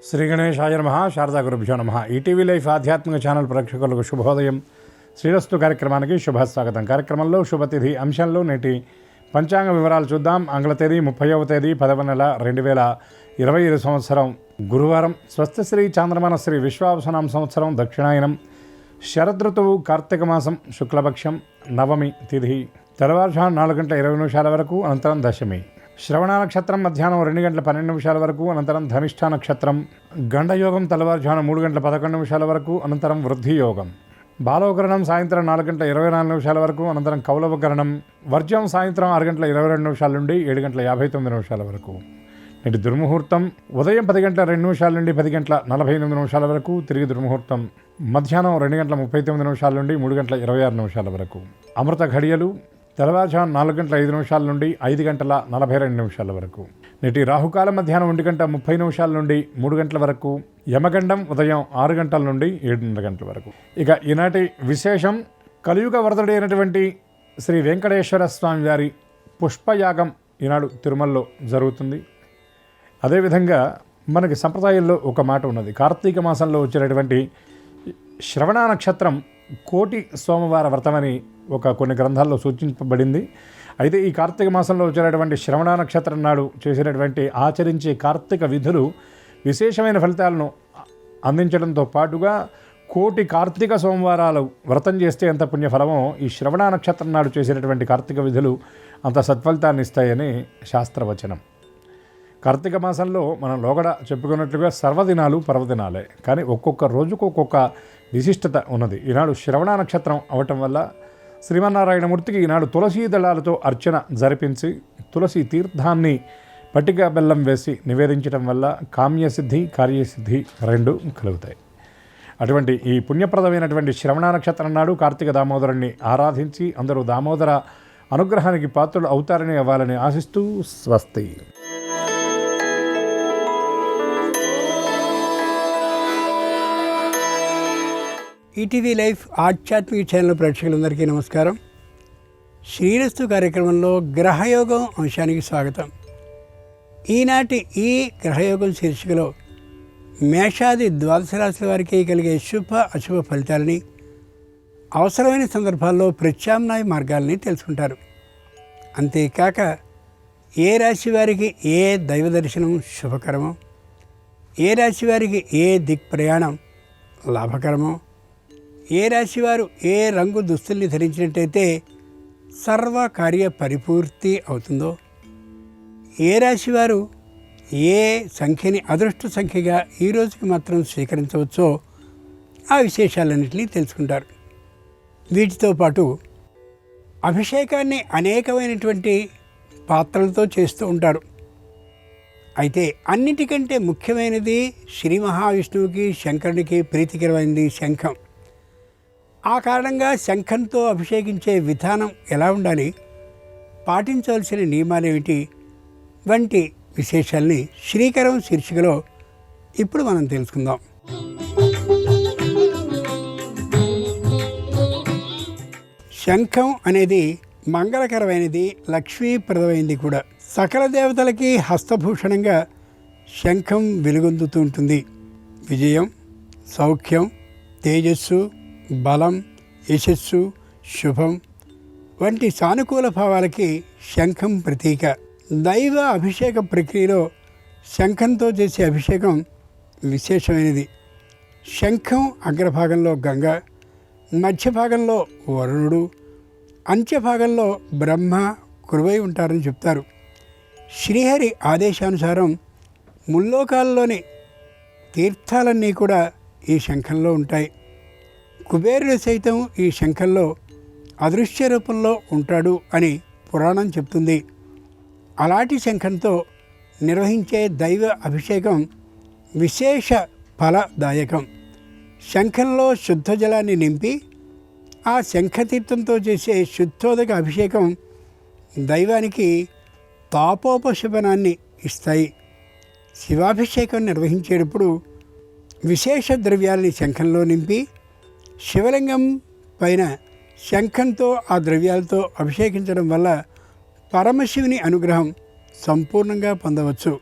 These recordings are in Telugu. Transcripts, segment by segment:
శ్రీ గణేశాయ నమః. శారదా గురుభ్యో నమః. ఈటీవీ లైఫ్ ఆధ్యాత్మిక ఛానల్ ప్రేక్షకులకు శుభోదయం. శ్రీరస్తు కార్యక్రమానికి శుభస్వాగతం. కార్యక్రమంలో శుభతిథి అంశంలో నేటి పంచాంగ వివరాలు చూద్దాం. ఆంగ్ల తేదీ 30వ తేదీ 10వ నెల 2025 సంవత్సరం గురువారం. స్వస్తిశ్రీ చాంద్రమాన శ్రీ విశ్వావసనామ సంవత్సరం దక్షిణాయనం. శరదృతువు కార్తీక మాసం శుక్లపక్షం నవమి తిథి తెల్లవారుజాము 4:20 వరకు, అనంతరం దశమి. శ్రవణ నక్షత్రం మధ్యాహ్నం 2:12 వరకు, అనంతరం ధనిష్ఠ నక్షత్రం. గండయోగం తెల్లవారుజాము 3:11 వరకు, అనంతరం వృద్ధి యోగం. బాలోకరణం సాయంత్రం 4:24 వరకు, అనంతరం కౌలవకరణం. వర్జం సాయంత్రం 6:22 నుండి 7:59 వరకు. నేటి దుర్ముహూర్తం ఉదయం 10:02 నుండి 10:48 వరకు, తిరిగి దుర్ముహూర్తం మధ్యాహ్నం 2:39 నుండి 3:26 వరకు. అమృత ఘడియలు తెల్లవారుజాము 4:05 నుండి 5:42 వరకు. నేటి రాహుకాలం మధ్యాహ్నం 1:30 నుండి 3 గంటల వరకు. యమగండం ఉదయం 6 గంటల నుండి 7:30 గంటల వరకు. ఇక ఈనాటి విశేషం, కలియుగ వరదుడి అయినటువంటి శ్రీ వెంకటేశ్వర స్వామి వారి పుష్పయాగం ఈనాడు తిరుమలలో జరుగుతుంది. అదేవిధంగా మనకి సంప్రదాయంలో ఒక మాట ఉన్నది. కార్తీక మాసంలో వచ్చేటటువంటి శ్రవణ నక్షత్రం కోటి సోమవార వ్రతమని కొన్ని గ్రంథాల్లో సూచించబడింది. అయితే ఈ కార్తీక మాసంలో వచ్చేటటువంటి శ్రవణ నక్షత్రం నాడు చేసినటువంటి ఆచరించే కార్తీక విధులు విశేషమైన ఫలితాలను అందించడంతో పాటుగా కోటి కార్తీక సోమవారాలు వ్రతం చేస్తే ఎంత పుణ్యఫలమో ఈ శ్రవణ నక్షత్రం నాడు చేసినటువంటి కార్తీక విధులు అంత సత్ఫలితాన్ని ఇస్తాయని శాస్త్రవచనం. కార్తీక మాసంలో మనం లోగడ చెప్పుకున్నట్లుగా సర్వదినాలు పర్వదినాలే, కానీ ఒక్కొక్క రోజుకు ఒక్కొక్క విశిష్టత ఉన్నది. ఈనాడు శ్రవణ నక్షత్రం అవటం వల్ల శ్రీమన్నారాయణమూర్తికి ఈనాడు తులసీ దళాలతో అర్చన జరిపించి తులసి తీర్థాన్ని పట్టిక బెల్లం వేసి నివేదించడం వల్ల కామ్యసిద్ధి కార్యసిద్ధి రెండు కలుగుతాయి. అటువంటి ఈ పుణ్యప్రదమైనటువంటి శ్రవణ నక్షత్రం నాడు కార్తీక దామోదరుణ్ణి ఆరాధించి అందరూ దామోదర అనుగ్రహానికి పాత్రలు అవుతారని అవ్వాలని ఆశిస్తూ స్వస్తి. ఈటీవీ లైఫ్ ఆధ్యాత్మిక ఛానల్ ప్రేక్షకులందరికీ నమస్కారం. శ్రీరస్తు కార్యక్రమంలో గ్రహయోగం అంశానికి స్వాగతం. ఈనాటి ఈ గ్రహయోగం శీర్షికలో మేషాది ద్వాదశ రాశుల వారికి కలిగే శుభ అశుభ ఫలితాలని, అవసరమైన సందర్భాల్లో ప్రత్యామ్నాయ మార్గాలని తెలుసుకుంటారు. అంతేకాక ఏ రాశి వారికి ఏ దైవ దర్శనం శుభకరమో, ఏ రాశి వారికి ఏ దిక్ ప్రయాణం లాభకరమో, ఏ రాశివారు ఏ రంగు దుస్తుల్ని ధరించినట్టయితే సర్వకార్య పరిపూర్తి అవుతుందో, ఏ రాశివారు ఏ సంఖ్యని అదృష్ట సంఖ్యగా ఈ రోజుకి మాత్రం స్వీకరించవచ్చో ఆ విశేషాలన్నింటినీ తెలుసుకుంటారు. వీటితో పాటు అభిషేకాన్ని అనేకమైనటువంటి పాత్రలతో చేస్తూ ఉంటారు. అయితే అన్నిటికంటే ముఖ్యమైనది శ్రీ మహావిష్ణువుకి శంకరునికి ప్రీతికరమైనది శంఖం. ఆ కారణంగా శంఖంతో అభిషేకించే విధానం ఎలా ఉండాలి, పాటించవలసిన నియమాలేమిటి వంటి విశేషాల్ని శ్రీకరం శీర్షికలో ఇప్పుడు మనం తెలుసుకుందాం. శంఖం అనేది మంగళకరమైనది, లక్ష్మీప్రదమైనది కూడా. సకల దేవతలకి హస్తభూషణంగా శంఖం వెలుగొందుతూ ఉంటుంది. విజయం, సౌఖ్యం, తేజస్సు, బలం, యశస్సు, శుభం వంటి సానుకూల భావాలకి శంఖం ప్రతీక. దైవ అభిషేక ప్రక్రియలో శంఖంతో చేసే అభిషేకం విశేషమైనది. శంఖం అగ్రభాగంలో గంగ, మధ్య భాగంలో వరుణుడు, అంత్యభాగంలో బ్రహ్మ కురువై ఉంటారని చెప్తారు. శ్రీహరి ఆదేశానుసారం ముల్లోకాల్లోని తీర్థాలన్నీ కూడా ఈ శంఖంలో ఉంటాయి. కుబేరుడు సైతం ఈ శంఖంలో అదృశ్య రూపంలో ఉంటాడు అని పురాణం చెప్తుంది. అలాంటి శంఖంతో నిర్వహించే దైవ అభిషేకం విశేష ఫలదాయకం. శంఖంలో శుద్ధ జలాన్ని నింపి ఆ శంఖతీర్థంతో చేసే శుద్ధోదక అభిషేకం దైవానికి తాపోపశమనాన్ని ఇస్తాయి. శివాభిషేకం నిర్వహించేటప్పుడు విశేష ద్రవ్యాల్ని శంఖంలో నింపి శివలింగం పైన శంఖంతో ఆ ద్రవ్యాలతో అభిషేకించడం వల్ల పరమశివుని అనుగ్రహం సంపూర్ణంగా పొందవచ్చు.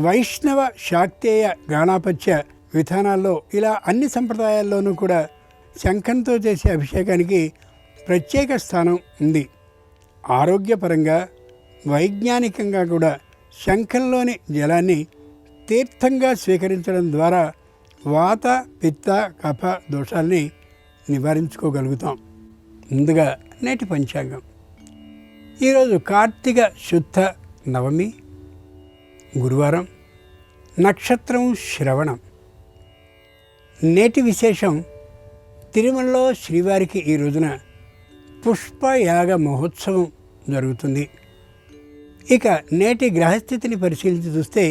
వైష్ణవ శాక్తేయ గాణాపత్య విధానాల్లో ఇలా అన్ని సంప్రదాయాల్లోనూ కూడా శంఖంతో చేసే అభిషేకానికి ప్రత్యేక స్థానం ఉంది. ఆరోగ్యపరంగా వైజ్ఞానికంగా కూడా శంఖంలోని జలాన్ని తీర్థంగా స్వీకరించడం ద్వారా వాత పిత్త కఫ దోషాల్ని నివారించుకోగలుగుతాం. ముందుగా నేటి పంచాంగం. ఈరోజు కార్తీక శుద్ధ నవమి, గురువారం, నక్షత్రం శ్రవణం. నేటి విశేషం, తిరుమలలో శ్రీవారికి ఈ రోజున పుష్పయాగ మహోత్సవం జరుగుతుంది. ఇక నేటి గ్రహస్థితిని పరిశీలించి చూస్తే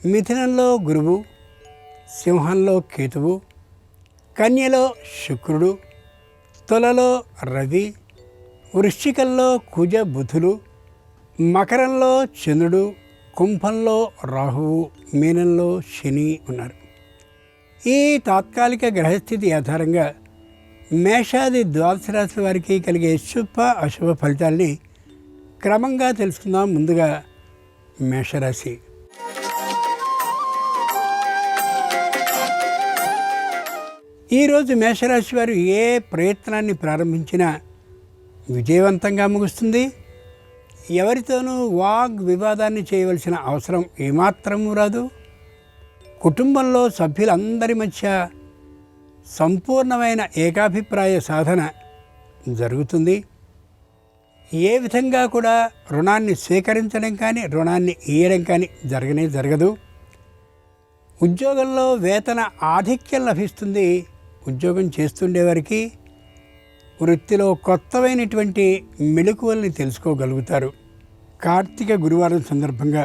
మిథునంలో గురువు, సింహంలో కేతువు, కన్యలో శుక్రుడు, తులలో రవి, వృశ్చికంలో కుజ బుధులు, మకరంలో చంద్రుడు, కుంభంలో రాహువు, మీనంలో శని ఉన్నారు. ఈ తాత్కాలిక గ్రహస్థితి ఆధారంగా మేషాది ద్వాదశ రాశుల వారికి కలిగే శుభ అశుభ ఫలితాల్ని క్రమంగా తెలుసుకుందాం. ముందుగా మేషరాశి. ఈరోజు మేషరాశి వారు ఏ ప్రయత్నాన్ని ప్రారంభించినా విజయవంతంగా ముగుస్తుంది. ఎవరితోనూ వాగ్ వివాదాన్ని చేయవలసిన అవసరం ఏమాత్రమూ రాదు. కుటుంబంలో సభ్యులందరి మధ్య సంపూర్ణమైన ఏకాభిప్రాయ సాధన జరుగుతుంది. ఏ విధంగా కూడా రుణాన్ని స్వీకరించడం కానీ రుణాన్ని ఇయ్యడం కానీ జరగదు. ఉద్యోగంలో వేతన ఆధిక్యం లభిస్తుంది. ఉద్యోగం చేస్తుండేవారికి వృత్తిలో కొత్తమైనటువంటి మెళకువల్ని తెలుసుకోగలుగుతారు. కార్తీక గురువారం సందర్భంగా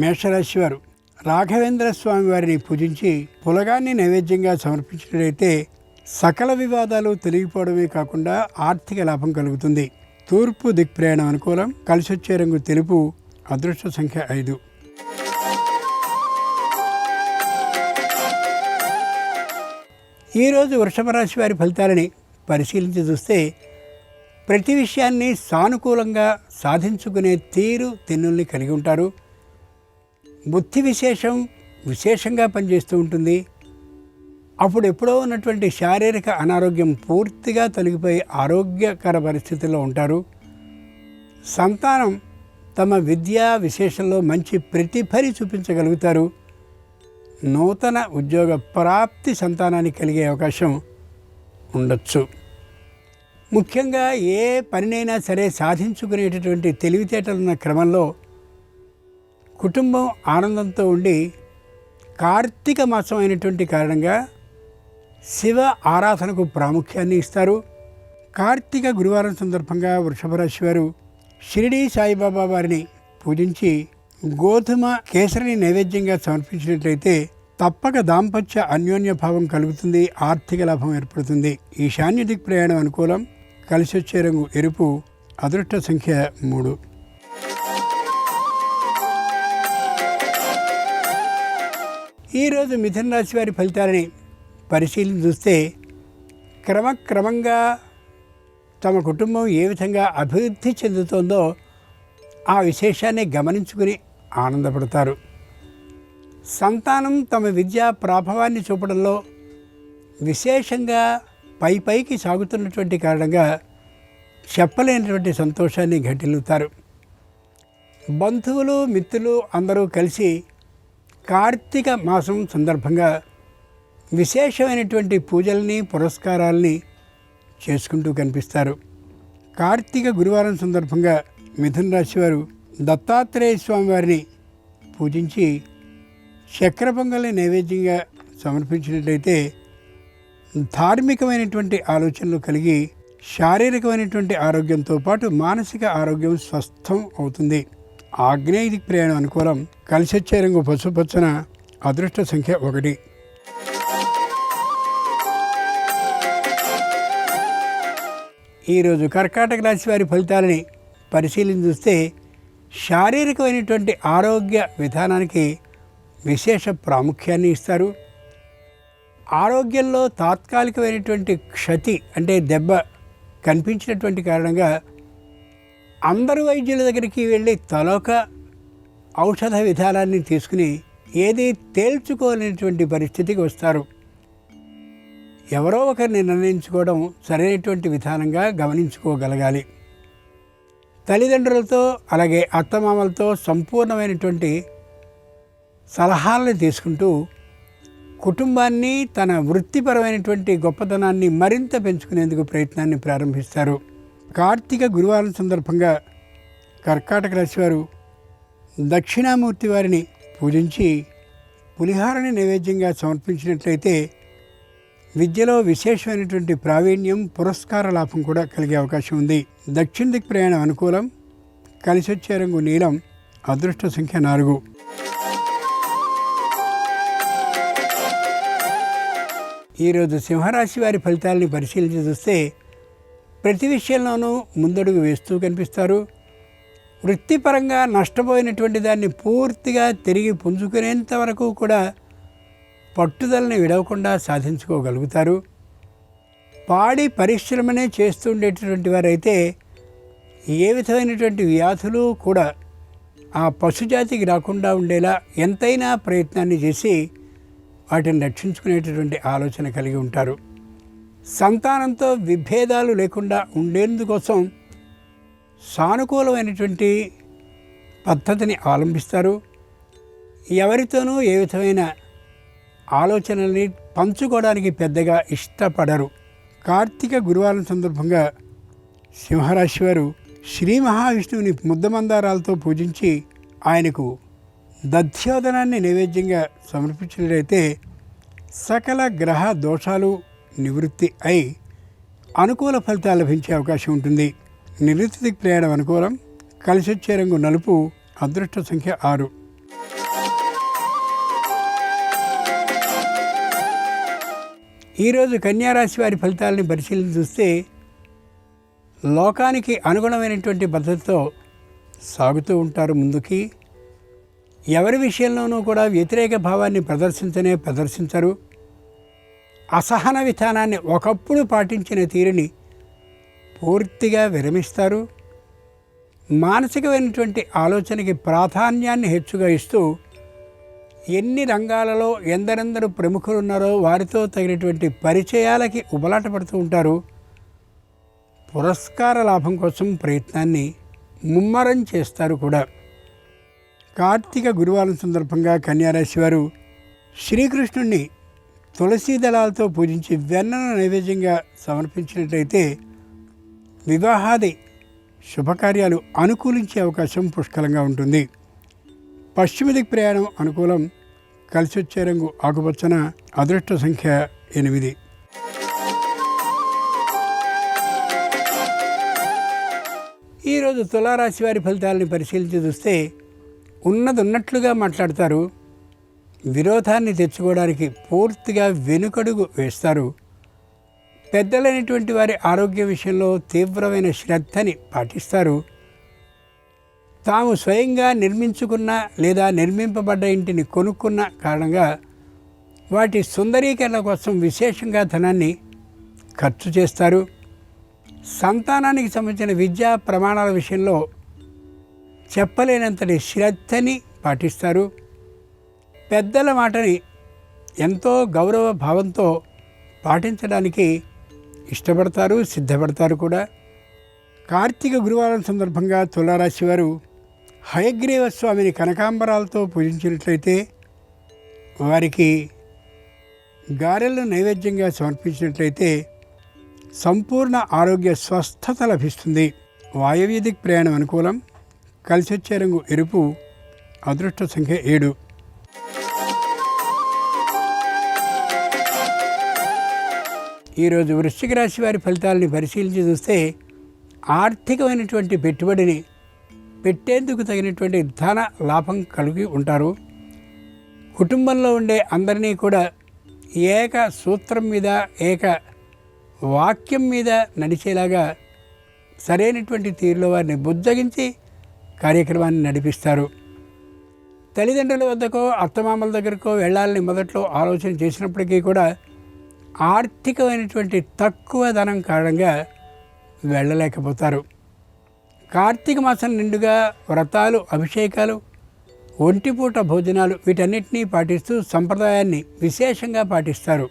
మేషరాశి వారు రాఘవేంద్ర స్వామి వారిని పూజించి పులగాన్ని నైవేద్యంగా సమర్పించినట్లయితే సకల వివాదాలు తొలగిపోవడమే కాకుండా ఆర్థిక లాభం కలుగుతుంది. తూర్పు దిక్ప్రయాణం అనుకూలం. కలిసొచ్చే రంగు తెలుపు. అదృష్ట సంఖ్య 5. ఈరోజు వృషభ రాశి వారి ఫలితాలని పరిశీలించి చూస్తే ప్రతి విషయాన్ని సానుకూలంగా సాధించుకునే తీరు తెన్నుల్ని కలిగి ఉంటారు. బుద్ధి విశేషంగా పనిచేస్తూ ఉంటుంది. అప్పుడు ఎప్పుడో ఉన్నటువంటి శారీరక అనారోగ్యం పూర్తిగా తొలగిపోయి ఆరోగ్యకర పరిస్థితుల్లో ఉంటారు. సంతానం తమ విద్యా విశేషంలో మంచి ప్రతిభని చూపించగలుగుతారు. నూతన ఉద్యోగ ప్రాప్తి సంతానానికి కలిగే అవకాశం ఉండొచ్చు. ముఖ్యంగా ఏ పనినైనా సరే సాధించుకునేటటువంటి తెలివితేటలున్న క్రమంలో కుటుంబం ఆనందంతో ఉండి కార్తీక మాసం అయినటువంటి కారణంగా శివ ఆరాధనకు ప్రాముఖ్యాన్ని ఇస్తారు. కార్తీక గురువారం సందర్భంగా వృషభ రాశి వారు షిరిడీ సాయిబాబా వారిని పూజించి గోధుమ కేసరిని నైవేద్యంగా సమర్పించినట్లయితే తప్పక దాంపత్య అన్యోన్య భావం కలుగుతుంది. ఆర్థిక లాభం ఏర్పడుతుంది. ఈశాన్య దిక్ ప్రయాణం అనుకూలం. కలిసొచ్చే రంగు ఎరుపు. అదృష్ట సంఖ్య 3. ఈరోజు మిథున రాశి వారి ఫలితాలని పరిశీలించి చూస్తే క్రమక్రమంగా తమ కుటుంబం ఏ విధంగా అభివృద్ధి చెందుతోందో ఆ విశేషాన్ని గమనించుకుని ఆనందపడతారు. సంతానం తమ విద్యా ప్రాభవాన్ని చూపడంలో విశేషంగా పైకి సాగుతున్నటువంటి కారణంగా చెప్పలేనటువంటి సంతోషాన్ని ఘటిల్లుతారు. బంధువులు మిత్రులు అందరూ కలిసి కార్తీక మాసం సందర్భంగా విశేషమైనటువంటి పూజల్ని పురస్కారాలని చేసుకుంటూ కనిపిస్తారు. కార్తీక గురువారం సందర్భంగా మిథున రాశి వారు దత్తాత్రేయ స్వామి వారిని పూజించి చక్కెర పొంగల్ని నైవేద్యంగా సమర్పించినట్లయితే ధార్మికమైనటువంటి ఆలోచనలు కలిగి శారీరకమైనటువంటి ఆరోగ్యంతో పాటు మానసిక ఆరోగ్యం స్వస్థం అవుతుంది. ఆగ్నేయ దిక్ ప్రయాణం అనుకూలం. కలిసొచ్చే రంగు పసుపచ్చన. అదృష్ట సంఖ్య 1. ఈరోజు కర్కాటక రాశి వారి ఫలితాలని పరిశీలించి చూస్తే శారీరకమైనటువంటి ఆరోగ్య విధానానికి విశేష ప్రాముఖ్యాన్ని ఇస్తారు. ఆరోగ్యంలో తాత్కాలికమైనటువంటి క్షతి అంటే దెబ్బ కనిపించినటువంటి కారణంగా అందరు వైద్యుల దగ్గరికి వెళ్ళి తలోక ఔషధ విధానాన్ని తీసుకుని ఏది తేల్చుకోలేనటువంటి పరిస్థితికి వస్తారు. ఎవరో ఒకరిని నిర్ణయించుకోవడం సరైనటువంటి విధానంగా గమనించుకోగలగాలి. తల్లిదండ్రులతో అలాగే అత్తమామలతో సంపూర్ణమైనటువంటి సలహాలను తీసుకుంటూ కుటుంబాన్ని తన వృత్తిపరమైనటువంటి గొప్పతనాన్ని మరింత పెంచుకునేందుకు ప్రయత్నాన్ని ప్రారంభిస్తారు. కార్తీక గురువారం సందర్భంగా కర్కాటక రాశి వారు దక్షిణామూర్తి వారిని పూజించి పులిహారని నైవేద్యంగా సమర్పించినట్లయితే విద్యలో విశేషమైనటువంటి ప్రావీణ్యం, పురస్కార లాభం కూడా కలిగే అవకాశం ఉంది. దక్షిణ దిక్ ప్రయాణం అనుకూలం. కలిసొచ్చే రంగు నీలం. అదృష్ట సంఖ్య 4. ఈరోజు సింహరాశి వారి ఫలితాలని పరిశీలించి చూస్తే ప్రతి విషయంలోనూ ముందడుగు వేస్తూ కనిపిస్తారు. వృత్తిపరంగా నష్టపోయినటువంటి దాన్ని పూర్తిగా తిరిగి పుంజుకునేంత వరకు కూడా పట్టుదలని విడవకుండా సాధించుకోగలుగుతారు. పాడి పరిశ్రమనే చేస్తూ ఉండేటటువంటి వారైతే ఏ విధమైనటువంటి వ్యాధులు కూడా ఆ పశుజాతికి రాకుండా ఉండేలా ఎంతైనా ప్రయత్నాన్ని చేసి వాటిని రక్షించుకునేటటువంటి ఆలోచన కలిగి ఉంటారు. సంతానంతో విభేదాలు లేకుండా ఉండేందుకోసం సానుకూలమైనటువంటి పద్ధతిని అవలంబిస్తారు. ఎవరితోనూ ఏ విధమైన ఆలోచనల్ని పంచుకోవడానికి పెద్దగా ఇష్టపడరు. కార్తీక గురువారం సందర్భంగా సింహరాశి వారు శ్రీ మహావిష్ణువుని ముద్దమందారాలతో పూజించి ఆయనకు దధ్యోదనాన్ని నైవేద్యంగా సమర్పించినట్లయితే సకల గ్రహ దోషాలు నివృత్తి అయి అనుకూల ఫలితాలు లభించే అవకాశం ఉంటుంది. నివృత్తి ప్రయాణం అనుకూలం. కలిసొచ్చే రంగు నలుపు. అదృష్ట సంఖ్య 6. ఈరోజు కన్యారాశి వారి ఫలితాలని పరిశీలన చూస్తే లోకానికి అనుగుణమైనటువంటి పద్ధతితో సాగుతూ ఉంటారు ముందుకి. ఎవరి విషయంలోనూ కూడా వ్యతిరేక భావాన్ని ప్రదర్శించరు. అసహన విధానాన్ని ఒకప్పుడు పాటించిన తీరుని పూర్తిగా విరమిస్తారు. మానసికమైనటువంటి ఆలోచనకి ప్రాధాన్యాన్ని హెచ్చుగా ఇస్తూ ఎన్ని రంగాలలో ఎందరెందరు ప్రముఖులు ఉన్నారో వారితో తగినటువంటి పరిచయాలకి ఉబలాట పడుతూ ఉంటారు. పురస్కార లాభం కోసం ప్రయత్నాన్ని ముమ్మరం చేస్తారు కూడా. కార్తీక గురువారం సందర్భంగా కన్యారాశి వారు శ్రీకృష్ణుణ్ణి తులసీ దళాలతో పూజించి వెన్నను నైవేద్యంగా సమర్పించినట్లయితే వివాహాది శుభకార్యాలు అనుకూలించే అవకాశం పుష్కలంగా ఉంటుంది. పశ్చిమ దిక్ ప్రయాణం అనుకూలం. కలిసొచ్చే రంగు ఆకుపచ్చన. అదృష్ట సంఖ్య 8. ఈరోజు తులారాశి వారి ఫలితాలని పరిశీలించి చూస్తే ఉన్నట్లుగా మాట్లాడతారు. విరోధాన్ని తెచ్చుకోవడానికి పూర్తిగా వెనుకడుగు వేస్తారు. పెద్దలైనటువంటి వారి ఆరోగ్య విషయంలో తీవ్రమైన శ్రద్ధని పాటిస్తారు. తాము స్వయంగా నిర్మించుకున్న లేదా నిర్మింపబడ్డ ఇంటిని కొనుక్కున్న కారణంగా వాటి సుందరీకరణ కోసం విశేషంగా ధనాన్ని ఖర్చు చేస్తారు. సంతానానికి సంబంధించిన విద్యా ప్రమాణాల విషయంలో చెప్పలేనంతటి శ్రద్ధని పాటిస్తారు. పెద్దల మాటని ఎంతో గౌరవ భావంతో పాటించడానికి ఇష్టపడతారు, సిద్ధపడతారు కూడా. కార్తీక గురువారం సందర్భంగా తులారాశి వారు హయగ్రీవ స్వామిని కనకాంబరాలతో పూజించినట్లయితే వారికి గారెలను నైవేద్యంగా సమర్పించినట్లయితే సంపూర్ణ ఆరోగ్య స్వస్థత లభిస్తుంది. వాయవ్యదిక్ ప్రయాణం అనుకూలం. కలిసొచ్చే రంగు ఎరుపు. అదృష్ట సంఖ్య 7. ఈరోజు వృశ్చిక రాశి వారి ఫలితాలని పరిశీలించి చూస్తే ఆర్థికమైనటువంటి పెట్టుబడిని పెట్టేందుకు తగినటువంటి ధన లాభం కలిగి ఉంటారు. కుటుంబంలో ఉండే అందరినీ కూడా ఏక సూత్రం మీద, ఏక వాక్యం మీద నడిచేలాగా సరైనటువంటి తీరులో వారిని బుజ్జగించి కార్యక్రమాన్ని నడిపిస్తారు. తల్లిదండ్రుల వద్దకో అత్తమామల దగ్గరకో వెళ్ళాలని మొదట్లో ఆలోచన చేసినప్పటికీ కూడా ఆర్థికమైనటువంటి తక్కువ ధనం కారణంగా వెళ్ళలేకపోతారు. కార్తీక మాసం నిండుగా వ్రతాలు, అభిషేకాలు, ఒంటిపూట భోజనాలు వీటన్నిటినీ పాటిస్తూ సంప్రదాయాన్ని విశేషంగా పాటిస్తారు.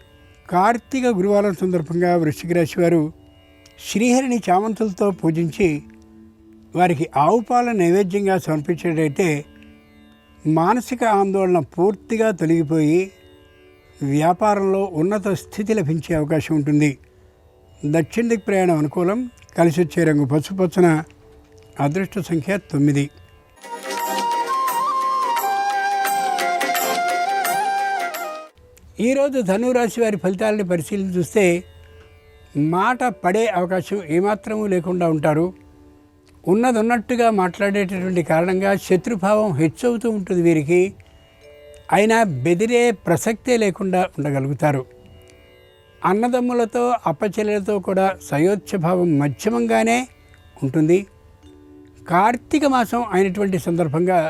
కార్తీక గురువారం సందర్భంగా వృశ్చిక రాశి వారు శ్రీహరిని చామంతులతో పూజించి వారికి ఆవు పాల నైవేద్యంగా సమర్పించేటైతే మానసిక ఆందోళన పూర్తిగా తొలగిపోయి వ్యాపారంలో ఉన్నత స్థితి లభించే అవకాశం ఉంటుంది. దక్షిణ దిక్ ప్రయాణం అనుకూలం. కలిసి వచ్చే రంగు పసుపచ్చన. అదృష్ట సంఖ్య 9. ఈరోజు ధనురాశి వారి ఫలితాలని పరిశీలించి చూస్తే మాట పడే అవకాశం ఏమాత్రమూ లేకుండా ఉంటారు. ఉన్నట్టుగా మాట్లాడేటటువంటి కారణంగా శత్రుభావం హెచ్చవుతూ ఉంటుంది వీరికి. అయినా బెదిరే ప్రసక్తే లేకుండా ఉండగలుగుతారు. అన్నదమ్ములతో అప్పచెల్లెలతో కూడా సయోధ్యభావం మధ్యమంగానే ఉంటుంది. కార్తీక మాసం అయినటువంటి సందర్భంగా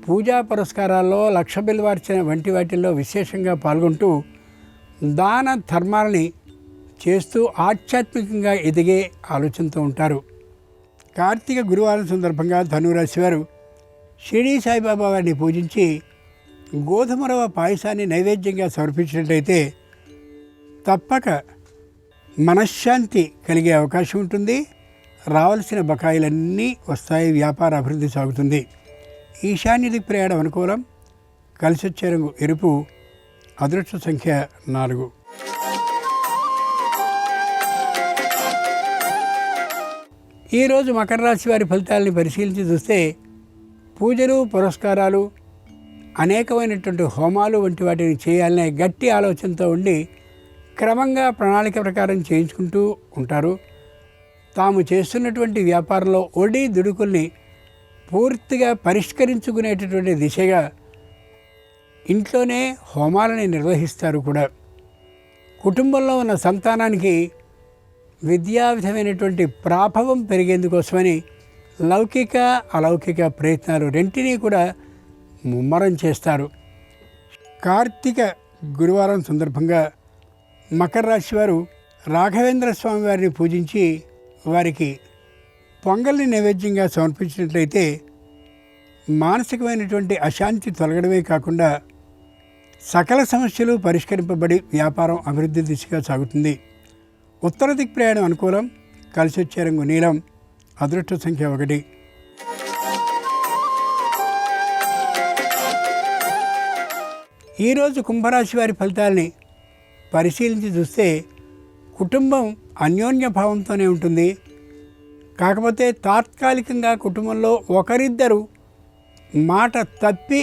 పూజా పురస్కారాల్లో లక్ష బిల్వార్చన వంటి వాటిల్లో విశేషంగా పాల్గొంటూ దాన ధర్మాలని చేస్తూ ఆధ్యాత్మికంగా ఎదిగే ఆలోచనతో ఉంటారు. కార్తీక గురువారం సందర్భంగా ధనురాశి వారు షిరిడీ సాయిబాబా వారిని పూజించి గోధుమ రవ్వ పాయసాన్ని నైవేద్యంగా సమర్పించినట్లయితే తప్పక మనశ్శాంతి కలిగే అవకాశం ఉంటుంది. రావాల్సిన బకాయిలన్నీ వస్తాయి. వ్యాపార అభివృద్ధి సాగుతుంది. ఈశాన్య దిక్ ప్రయాణం అనుకూలం. కలిసి వచ్చే రంగు ఎరుపు. అదృష్ట సంఖ్య 4. ఈరోజు మకర రాశి వారి ఫలితాలని పరిశీలించి చూస్తే పూజలు పురస్కారాలు అనేకమైనటువంటి హోమాలు వంటి వాటిని చేయాలనే గట్టి ఆలోచనతో ఉండి క్రమంగా ప్రణాళిక ప్రకారం చేయించుకుంటూ ఉంటారు. తాము చేస్తున్నటువంటి వ్యాపారంలో ఒడి దుడుకుల్ని పూర్తిగా పరిష్కరించుకునేటటువంటి దిశగా ఇంట్లోనే హోమాలని నిర్వహిస్తారు కూడా. కుటుంబంలో ఉన్న సంతానానికి విద్యావిధమైనటువంటి ప్రాభవం పెరిగేందుకోసమని లౌకిక అలౌకిక ప్రయత్నాలు రెంటినీ కూడా ముమ్మరం చేస్తారు. కార్తీక గురువారం సందర్భంగా మకర రాశి వారు రాఘవేంద్ర స్వామి వారిని పూజించి వారికి పొంగల్ని నైవేద్యంగా సమర్పించినట్లయితే మానసికమైనటువంటి అశాంతి తొలగడమే కాకుండా సకల సమస్యలు పరిష్కరింపబడి వ్యాపారం అభివృద్ధి దిశగా సాగుతుంది. ఉత్తర దిక్ ప్రయాణం అనుకూలం. కలిసి వచ్చే రంగు నీలం. అదృష్ట సంఖ్య 1. ఈరోజు కుంభరాశి వారి ఫలితాలని పరిశీలించి చూస్తే కుటుంబం అన్యోన్య భావంతోనే ఉంటుంది. కాకపోతే తాత్కాలికంగా కుటుంబంలో ఒకరిద్దరు మాట తప్పి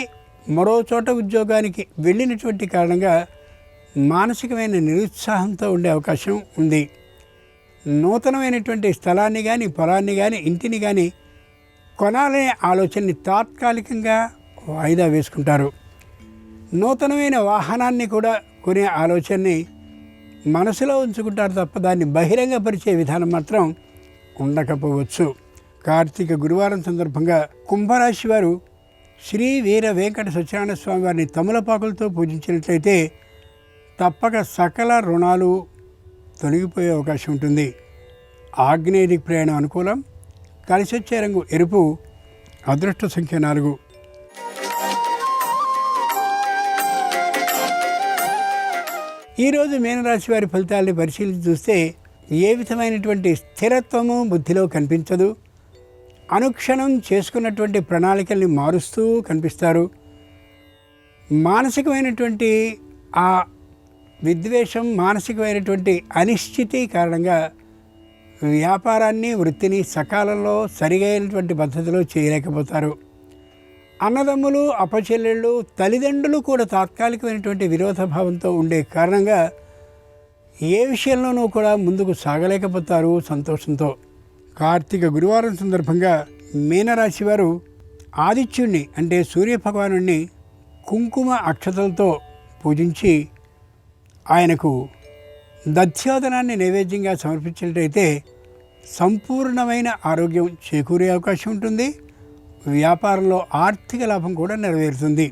మరో చోట ఉద్యోగానికి వెళ్ళినటువంటి కారణంగా మానసికమైన నిరుత్సాహంతో ఉండే అవకాశం ఉంది. నూతనమైనటువంటి స్థలాన్ని కానీ పొలాన్ని కానీ ఇంటిని కానీ కొనాలనే ఆలోచనని తాత్కాలికంగా వాయిదా వేసుకుంటారు. నూతనమైన వాహనాన్ని కూడా కొనే ఆలోచనని మనసులో ఉంచుకుంటారు తప్ప దాన్ని బహిరంగపరిచే విధానం మాత్రం ఉండకపోవచ్చు. కార్తీక గురువారం సందర్భంగా కుంభరాశి వారు శ్రీ వీర వెంకట సత్యనారాయణ స్వామి వారిని తమలపాకులతో పూజించినట్లయితే తప్పక సకల రుణాలు తొలగిపోయే అవకాశం ఉంటుంది. ఆగ్నేయ దిక్ ప్రయాణం అనుకూలం. కలిసి వచ్చే రంగు ఎరుపు. అదృష్ట సంఖ్య 4. ఈరోజు మీనరాశి వారి ఫలితాలని పరిశీలించి చూస్తే ఏ విధమైనటువంటి స్థిరత్వము బుద్ధిలో కనిపించదు. అనుక్షణం చేసుకున్నటువంటి ప్రణాళికల్ని మారుస్తూ కనిపిస్తారు. మానసికమైనటువంటి ఆ విద్వేషం, మానసికమైనటువంటి అనిశ్చితి కారణంగా వ్యాపారాన్ని వృత్తిని సకాలంలో సరిగైనటువంటి పద్ధతిలో చేయలేకపోతారు. అన్నదమ్ములు అప్పచెల్లెళ్ళు తల్లిదండ్రులు కూడా తాత్కాలికమైనటువంటి విరోధభావంతో ఉండే కారణంగా ఏ విషయంలోనూ కూడా ముందుకు సాగలేకపోతారు సంతోషంతో. కార్తీక గురువారం సందర్భంగా మీనరాశి వారు ఆదిత్యుణ్ణి అంటే సూర్యభగవానుణ్ణి కుంకుమ అక్షతలతో పూజించి ఆయనకు దధ్యోదనాన్ని నైవేద్యంగా సమర్పించినట్లయితే సంపూర్ణమైన ఆరోగ్యం చేకూరే అవకాశం ఉంటుంది. వ్యాపారంలో ఆర్థిక లాభం కూడా నెరవేరుతుంది.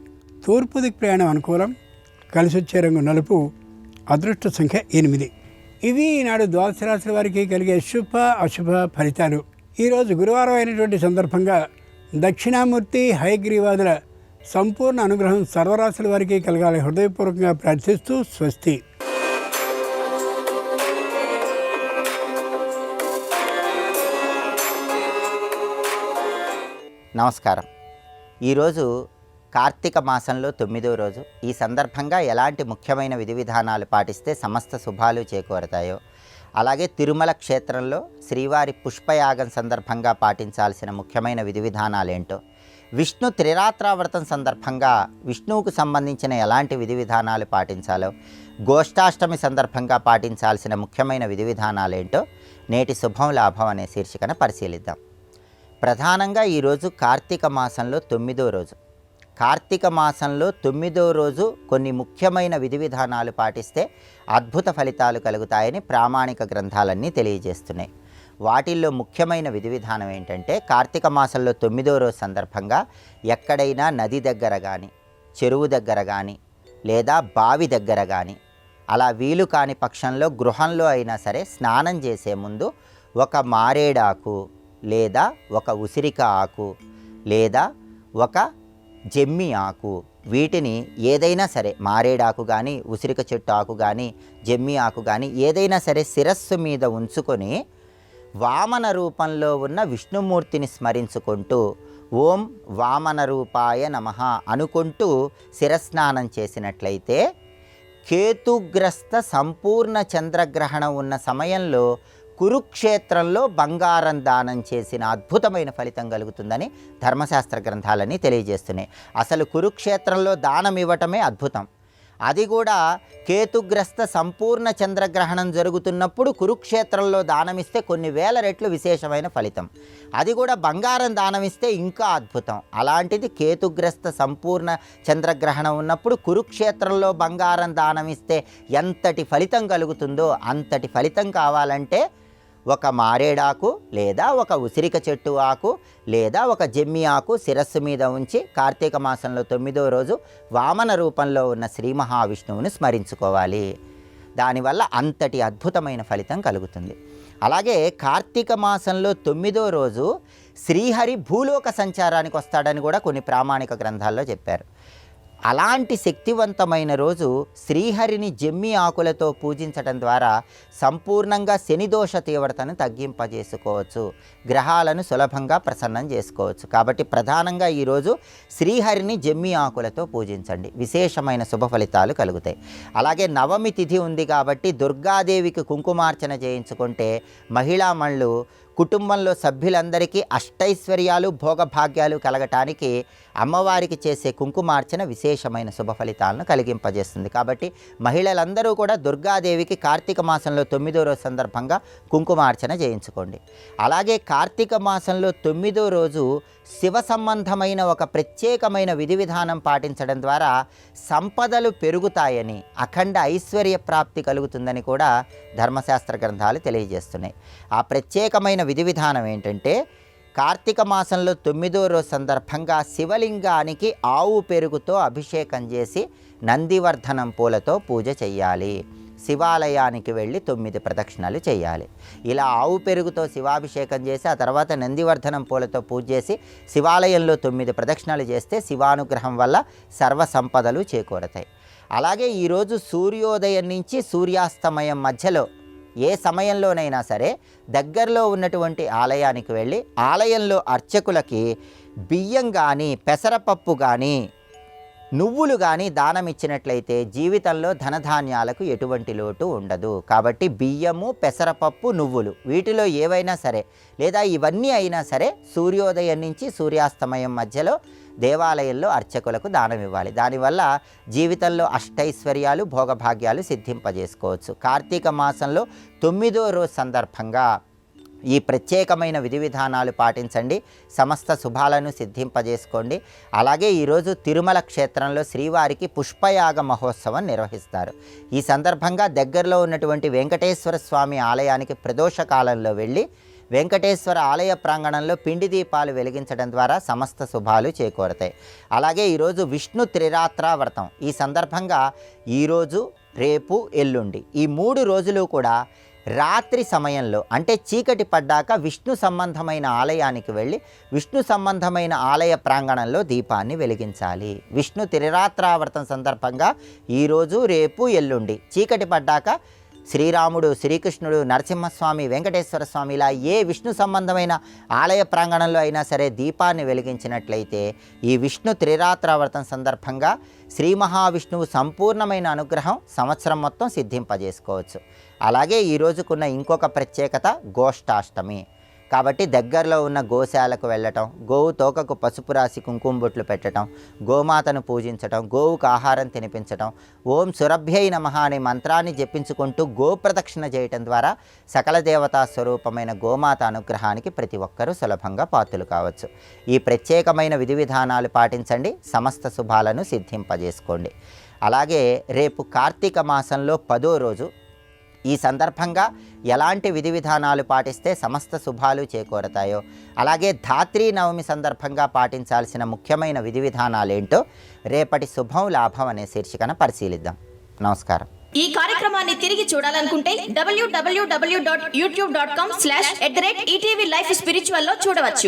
తూర్పు దిక్ ప్రయాణం అనుకూలం. కలిసి వచ్చే రంగు నలుపు. అదృష్ట సంఖ్య 8. ఇవి ఈనాడు ద్వాదశ రాశుల వారికి కలిగే శుభ అశుభ ఫలితాలు. ఈరోజు గురువారం అయినటువంటి సందర్భంగా దక్షిణామూర్తి హయగ్రీవాదుల సంపూర్ణ అనుగ్రహం సర్వరాశుల వారికి కలగాలి హృదయపూర్వకంగా ప్రార్థిస్తూ స్వస్తి. నమస్కారం. ఈరోజు కార్తీక మాసంలో 9వ రోజు. ఈ సందర్భంగా ఎలాంటి ముఖ్యమైన విధి విధానాలు పాటిస్తే సమస్త శుభాలు చేకూరతాయో, అలాగే తిరుమల క్షేత్రంలో శ్రీవారి పుష్పయాగం సందర్భంగా పాటించాల్సిన ముఖ్యమైన విధి విధానాలు ఏంటో, విష్ణు త్రిరాత్రావ్రతం సందర్భంగా విష్ణువుకు సంబంధించిన ఎలాంటి విధి విధానాలు పాటించాలో, గోష్ఠాష్టమి సందర్భంగా పాటించాల్సిన ముఖ్యమైన విధి విధానాలు ఏంటో నేటి శుభం లాభం అనే శీర్షికన పరిశీలిద్దాం. ప్రధానంగా ఈరోజు కార్తీక మాసంలో 9వ రోజు. కార్తీక మాసంలో 9వ రోజు కొన్ని ముఖ్యమైన విధి విధానాలు పాటిస్తే అద్భుత ఫలితాలు కలుగుతాయని ప్రామాణిక గ్రంథాలన్నీ తెలియజేస్తున్నాయి. వాటిల్లో ముఖ్యమైన విధి విధానం ఏంటంటే, కార్తీక మాసంలో 9వ రోజు సందర్భంగా ఎక్కడైనా నది దగ్గర కానీ, చెరువు దగ్గర కానీ, లేదా బావి దగ్గర కానీ, అలా వీలు కాని పక్షంలో గృహంలో అయినా సరే స్నానం చేసే ముందు ఒక మారేడాకు లేదా ఒక ఉసిరిక ఆకు లేదా ఒక జమ్మి ఆకు, వీటిని ఏదైనా సరే, మారేడాకు కానీ, ఉసిరిక చెట్టు ఆకు కానీ, జమ్మి ఆకు కానీ ఏదైనా సరే శిరస్సు మీద ఉంచుకొని వామన రూపంలో ఉన్న విష్ణుమూర్తిని స్మరించుకుంటూ ఓం వామన రూపాయ నమః అనుకుంటూ శిరస్నానం చేసినట్లయితే కేతుగ్రస్త సంపూర్ణ చంద్రగ్రహణం ఉన్న సమయంలో కురుక్షేత్రంలో బంగారం దానం చేసిన అద్భుతమైన ఫలితం కలుగుతుందని ధర్మశాస్త్ర గ్రంథాలన్నీ తెలియజేస్తున్నాయి. అసలు కురుక్షేత్రంలో దానం ఇవ్వటమే అద్భుతం. అది కూడా కేతుగ్రస్త సంపూర్ణ చంద్రగ్రహణం జరుగుతున్నప్పుడు కురుక్షేత్రంలో దానమిస్తే కొన్ని వేల రెట్లు విశేషమైన ఫలితం. అది కూడా బంగారం దానమిస్తే ఇంకా అద్భుతం. అలాంటిది కేతుగ్రస్త సంపూర్ణ చంద్రగ్రహణం ఉన్నప్పుడు కురుక్షేత్రంలో బంగారం దానమిస్తే ఎంతటి ఫలితం కలుగుతుందో అంతటి ఫలితం కావాలంటే ఒక మారేడాకు లేదా ఒక ఉసిరిక చెట్టు ఆకు లేదా ఒక జమ్మి ఆకు శిరస్సు మీద ఉంచి కార్తీక మాసంలో 9వ రోజు వామన రూపంలో ఉన్న శ్రీ మహావిష్ణువుని స్మరించుకోవాలి. దానివల్ల అంతటి అద్భుతమైన ఫలితం కలుగుతుంది. అలాగే కార్తీక మాసంలో 9వ రోజు శ్రీహరి భూలోక సంచారానికి వస్తాడని కూడా కొన్ని ప్రామాణిక గ్రంథాల్లో చెప్పారు. అలాంటి శక్తివంతమైన రోజు శ్రీహరిని జమ్మి ఆకులతో పూజించడం ద్వారా సంపూర్ణంగా శనిదోష తీవ్రతను తగ్గింపజేసుకోవచ్చు, గ్రహాలను సులభంగా ప్రసన్నం చేసుకోవచ్చు. కాబట్టి ప్రధానంగా ఈరోజు శ్రీహరిని జమ్మి ఆకులతో పూజించండి, విశేషమైన శుభ ఫలితాలు కలుగుతాయి. అలాగే నవమి తిథి ఉంది కాబట్టి దుర్గాదేవికి కుంకుమార్చన చేయించుకుంటే మహిళామణులు కుటుంబంలో సభ్యులందరికీ అష్టైశ్వర్యాలు భోగభాగ్యాలు కలగటానికి అమ్మవారికి చేసే కుంకుమార్చన విశేషమైన శుభ ఫలితాలను కలిగింపజేస్తుంది. కాబట్టి మహిళలందరూ కూడా దుర్గాదేవికి కార్తీక మాసంలో 9వ రోజు సందర్భంగా కుంకుమార్చన చేయించుకోండి. అలాగే కార్తీక మాసంలో 9వ రోజు శివ సంబంధమైన ఒక ప్రత్యేకమైన విధి విధానం పాటించడం ద్వారా సంపదలు పెరుగుతాయని, అఖండ ఐశ్వర్య ప్రాప్తి కలుగుతుందని కూడా ధర్మశాస్త్ర గ్రంథాలు తెలియజేస్తున్నాయి. ఆ ప్రత్యేకమైన విధి విధానం ఏంటంటే, కార్తీక మాసంలో 9వ రోజు సందర్భంగా శివలింగానికి ఆవు పెరుగుతో అభిషేకం చేసి నందివర్ధనం పూలతో పూజ చేయాలి. శివాలయానికి వెళ్ళి 9 ప్రదక్షిణలు చేయాలి. ఇలా ఆవు పెరుగుతో శివాభిషేకం చేసి ఆ తర్వాత నందివర్ధనం పూలతో పూజ చేసి శివాలయంలో 9 ప్రదక్షిణలు చేస్తే శివానుగ్రహం వల్ల సర్వ సంపదలు చేకూరతాయి. అలాగే ఈరోజు సూర్యోదయం నుంచి సూర్యాస్తమయం మధ్యలో ఏ సమయంలోనైనా సరే దగ్గరలో ఉన్నటువంటి ఆలయానికి వెళ్ళి ఆలయంలో అర్చకులకి బియ్యం కానీ, పెసరపప్పు కానీ, నువ్వులు కానీ దానం ఇచ్చినట్లయితే జీవితంలో ధనధాన్యాలకు ఎటువంటి లోటు ఉండదు. కాబట్టి బియ్యము, పెసరపప్పు, నువ్వులు వీటిలో ఏవైనా సరే లేదా ఇవన్నీ అయినా సరే సూర్యోదయం నుంచి సూర్యాస్తమయం మధ్యలో దేవాలయంలో అర్చకులకు దానం ఇవ్వాలి. దానివల్ల జీవితంలో అష్టైశ్వర్యాలు భోగభాగ్యాలు సిద్ధింపజేసుకోవచ్చు. కార్తీక మాసంలో 9వ రోజు సందర్భంగా ఈ ప్రత్యేకమైన విధి విధానాలు పాటించండి, సమస్త శుభాలను సిద్ధింపజేసుకోండి. అలాగే ఈరోజు తిరుమల క్షేత్రంలో శ్రీవారికి పుష్పయాగ మహోత్సవం నిర్వహిస్తారు. ఈ సందర్భంగా దగ్గరలో ఉన్నటువంటి వెంకటేశ్వర స్వామి ఆలయానికి ప్రదోష కాలంలో వెళ్ళి వెంకటేశ్వర ఆలయ ప్రాంగణంలో పిండి దీపాలు వెలిగించడం ద్వారా సమస్త శుభాలు చేకూరతాయి. అలాగే ఈరోజు విష్ణు త్రిరాత్రా వ్రతం. ఈ సందర్భంగా ఈరోజు, రేపు, ఎల్లుండి ఈ 3 రోజులు కూడా రాత్రి సమయంలో అంటే చీకటి పడ్డాక విష్ణు సంబంధమైన ఆలయానికి వెళ్ళి విష్ణు సంబంధమైన ఆలయ ప్రాంగణంలో దీపాన్ని వెలిగించాలి. విష్ణు త్రిరాత్రావర్తం సందర్భంగా ఈరోజు, రేపు, ఎల్లుండి చీకటి పడ్డాక శ్రీరాముడు, శ్రీకృష్ణుడు, నరసింహస్వామి, వెంకటేశ్వర స్వామి ఇలా ఏ విష్ణు సంబంధమైన ఆలయ ప్రాంగణంలో అయినా సరే దీపాన్ని వెలిగించినట్లయితే ఈ విష్ణు త్రిరాత్రావర్తం సందర్భంగా శ్రీ మహావిష్ణువు సంపూర్ణమైన అనుగ్రహం సంవత్సరం మొత్తం సిద్ధింపజేసుకోవచ్చు. అలాగే ఈ రోజుకున్న ఇంకొక ప్రత్యేకత గోష్ఠాష్టమి. కాబట్టి దగ్గరలో ఉన్న గోశాలకు వెళ్ళటం, గోవు తోకకు పసుపు రాసి కుంకుమ బొట్లు పెట్టడం, గోమాతను పూజించటం, గోవుకు ఆహారం తినిపించటం, ఓం సురభ్యై నమః అనే మంత్రాన్ని జపించుకుంటూ గోప్రదక్షిణ చేయటం ద్వారా సకల దేవతా స్వరూపమైన గోమాత అనుగ్రహానికి ప్రతి ఒక్కరూ సులభంగా పాత్రులు కావచ్చు. ఈ ప్రత్యేకమైన విధి విధానాలు పాటించండి, సమస్త శుభాలను సిద్ధింపజేసుకోండి. అలాగే రేపు కార్తీక మాసంలో 10వ రోజు. ఈ సందర్భంగా ఎలాంటి విధి విధానాలు పాటిస్తే సమస్త శుభాలు చేకూరతాయో, అలాగే ధాత్రీ నవమి సందర్భంగా పాటించాల్సిన ముఖ్యమైన విధి విధానాలు ఏంటో రేపటి శుభం లాభం అనే శీర్షికన పరిశీలిద్దాం. నమస్కారం. ఈ కార్యక్రమాన్ని తిరిగి చూడాలనుకుంటే www.youtube.com/ETV Life Spiritual లో చూడవచ్చు.